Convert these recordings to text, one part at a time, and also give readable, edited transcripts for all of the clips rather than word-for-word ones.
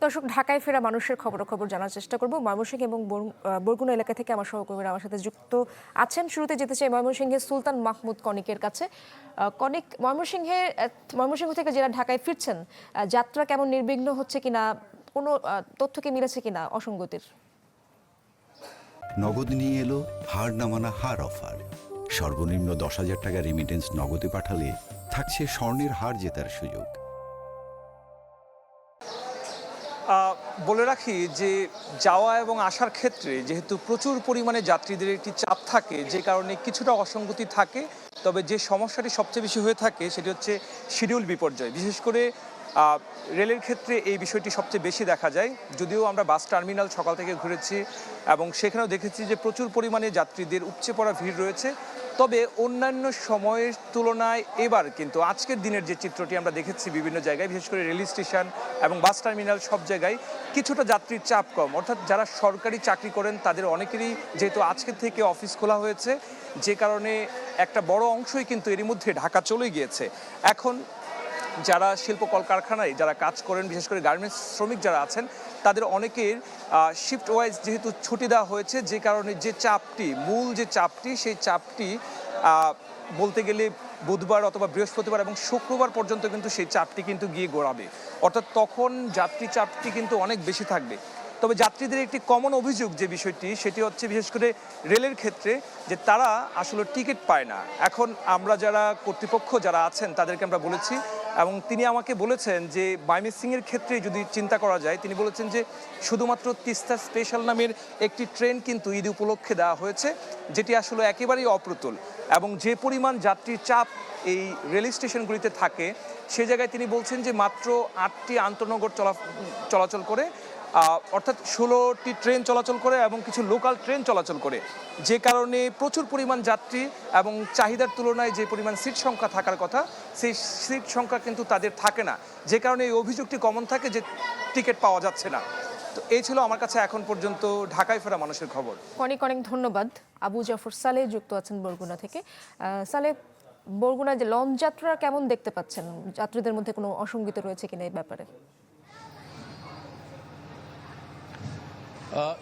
দর্শক, ঢাকায় ফেরা মানুষের খবরাখবর জানার চেষ্টা করব। ময়মনসিংহ এবং বরগুনা এলাকা থেকে আমার সহকর্মীরা আমার সাথে যুক্ত আছেন। শুরুতে যেতে চাই ময়মনসিংহের সুলতান মাহমুদ কনিকের কাছে। কনিক, ময়মনসিংহ থেকে যারা ঢাকায় ফিরছেন, যাত্রা কেমন নির্বিঘ্ন হচ্ছে কিনা, কোনো তথ্য কি মিলেছে কিনা অসঙ্গতির? নগদ নিয়ে এলো হার না মানা হার অফার। সর্বনিম্ন 10,000 টাকা রেমিটেন্স নগদে পাঠালে থাকছে স্বর্ণের হার জেতার সুযোগ। বলে রাখি যে যাওয়া এবং আসার ক্ষেত্রে যেহেতু প্রচুর পরিমাণে যাত্রীদের একটি চাপ থাকে, যে কারণে কিছুটা অসঙ্গতি থাকে। তবে যে সমস্যাটি সবচেয়ে বেশি হয়ে থাকে সেটি হচ্ছে শিডিউল বিপর্যয়। বিশেষ করে রেলের ক্ষেত্রে এই বিষয়টি সবচেয়ে বেশি দেখা যায়। যদিও আমরা বাস টার্মিনাল সকাল থেকে ঘুরেছি এবং সেখানেও দেখেছি যে প্রচুর পরিমাণে যাত্রীদের উপচে পড়া ভিড় রয়েছে। তবে অন্যান্য সময়ের তুলনায় এবার কিন্তু আজকের দিনের যে চিত্রটি আমরা দেখেছি বিভিন্ন জায়গায়, বিশেষ করে রেল স্টেশন এবং বাস টার্মিনাল সব জায়গায় কিছুটা যাত্রীর চাপ কম। অর্থাৎ যারা সরকারি চাকরি করেন তাদের অনেকেরই যেহেতু আজকের থেকে অফিস খোলা হয়েছে, যে কারণে একটা বড় অংশই কিন্তু এরই মধ্যে ঢাকা চলে গিয়েছে। এখন যারা শিল্প কলকারখানায় যারা কাজ করেন, বিশেষ করে গার্মেন্টস শ্রমিক যারা আছেন, তাদের অনেকের শিফট ওয়াইজ যেহেতু ছুটি দেওয়া হয়েছে, যে কারণে যে চাপটি, মূল যে চাপটি, সেই চাপটি বলতে গেলে বুধবার অথবা বৃহস্পতিবার এবং শুক্রবার পর্যন্ত কিন্তু সেই চাপটি কিন্তু গিয়ে গড়াবে। অর্থাৎ তখন যাত্রী চাপটি কিন্তু অনেক বেশি থাকবে। তবে যাত্রীদের একটি কমন অভিযোগ যে বিষয়টি, সেটি হচ্ছে বিশেষ করে রেলের ক্ষেত্রে যে তারা আসলে টিকিট পায় না। এখন আমরা যারা কর্তৃপক্ষ যারা আছেন তাদেরকে আমরা বলেছি এবং তিনি আমাকে বলেছেন যে ময়মনসিংহের ক্ষেত্রে যদি চিন্তা করা যায়, তিনি বলেছেন যে শুধুমাত্র তিস্তা স্পেশাল নামের একটি ট্রেন কিন্তু ঈদ উপলক্ষে দেওয়া হয়েছে, যেটি আসলে একেবারেই অপ্রতুল। এবং যে পরিমাণ যাত্রীর চাপ এই রেল স্টেশনগুলিতে থাকে, সে জায়গায় তিনি বলছেন যে মাত্র 8টি আন্তনগর চলাচল করে, অর্থাৎ 16টি ট্রেন চলাচল করে এবং কিছু লোকাল ট্রেন চলাচল করে, যে কারণে প্রচুর পরিমাণ যাত্রী এবং চাহিদার তুলনায় যে পরিমাণ সিট সংখ্যা থাকার কথা, সেই সিট সংখ্যা কিন্তু তাদের থাকে না, যে কারণে এই অভিযোগটি কমন থাকে যে টিকিট পাওয়া যাচ্ছে না। তো এই ছিল আমার কাছে এখন পর্যন্ত ঢাকায় ফেরা মানুষের খবর। অনেক অনেক ধন্যবাদ। আবু জাফর সালেহ যুক্ত আছেন বরগুনা থেকে। সালেহ, বরগুনায় যে লঞ্চ যাত্রা কেমন দেখতে পাচ্ছেন? যাত্রীদের মধ্যে কোনো অসঙ্গতি রয়েছে কিনা এই ব্যাপারে?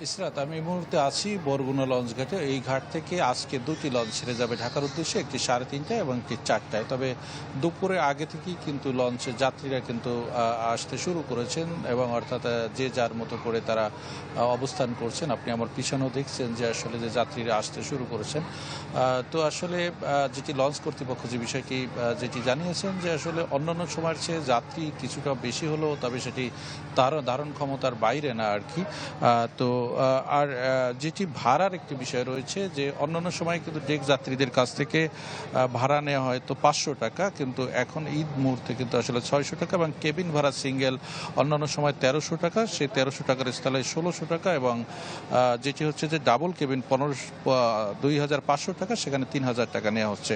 ইসরাত, আমি এই মুহূর্তে আছি বরগুনা লঞ্চ ঘাটে। এই ঘাট থেকে আজকে দুটি লঞ্চ ছেড়ে যাবে ঢাকার উদ্দেশ্যে, একটি 3:30টায় এবং একটি 4টায়। তবে দুপুরের আগে থেকেই কিন্তু লঞ্চের যাত্রীরা কিন্তু আসতে শুরু করেছেন এবং অর্থাৎ যে যার মতো করে তারা অবস্থান করছেন। আপনি আমার পিছনেও দেখছেন যে আসলে যে যাত্রীরা আসতে শুরু করেছেন। তো আসলে যেটি লঞ্চ কর্তৃপক্ষ যে বিষয়টি যেটি জানিয়েছেন যে আসলে অন্যান্য সময়ের চেয়ে যাত্রী কিছুটা বেশি হলেও, তবে সেটি তার ধারণ ক্ষমতার বাইরে না আর কি। তো আর যেটি ভাড়ার একটি বিষয় রয়েছে যে অন্যান্য সময় কিন্তু ডেক যাত্রীদের কাছ থেকে ভাড়া নেওয়া হয় তো 500 টাকা, কিন্তু এখন ঈদ মুহূর্তে কিন্তু আসলে 600 টাকা এবং কেবিন ভাড়া সিঙ্গেল অন্যান্য সময় 1300 টাকা, সেই 1300 টাকার স্থলে 1600 টাকা এবং যেটি হচ্ছে যে ডাবল কেবিন 2500 টাকা, সেখানে 3000 টাকা নেওয়া হচ্ছে।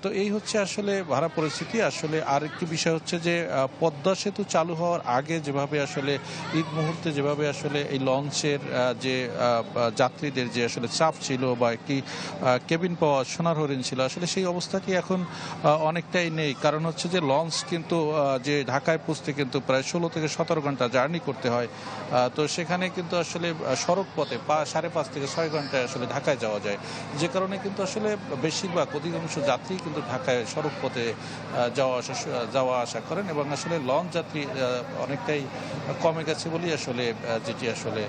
তো এই হচ্ছে আসলে ভাড়া পরিস্থিতি। আসলে আর একটি বিষয় হচ্ছে যে পদ্মা সেতু চালু হওয়ার আগে যেভাবে আসলে ঈদ মুহূর্তে যেভাবে আসলে এই লঞ্চের যে যাত্রীদের যে আসলে চাপ ছিল বা একটি কেবিন পাওয়া সোনার হরিণ ছিল, আসলে সেই অবস্থাটি এখন অনেকটাই নেই। কারণ হচ্ছে যে লঞ্চ কিন্তু যে ঢাকায় পৌঁছতে কিন্তু প্রায় 16 থেকে 17 ঘন্টা জার্নি করতে হয়। তো সেখানে কিন্তু আসলে সড়ক পথে 5.5 থেকে 6 ঘন্টায় আসলে ঢাকায় যাওয়া যায়, যে কারণে কিন্তু আসলে বেশিরভাগ অধিকাংশ যাত্রী কিন্তু ঢাকায় সড়ক পথে যাওয়া আসা করেন এবং আসলে লঞ্চ যাত্রী অনেকটাই কমে গেছে বলেই আসলে যেটি আসলে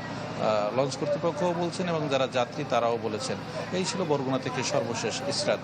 লঞ্চ কর্তৃপক্ষও বলছেন এবং যারা যাত্রী তারাও বলেছেন। এই ছিল বরগুনা থেকে সর্বশেষ। ইসরাত।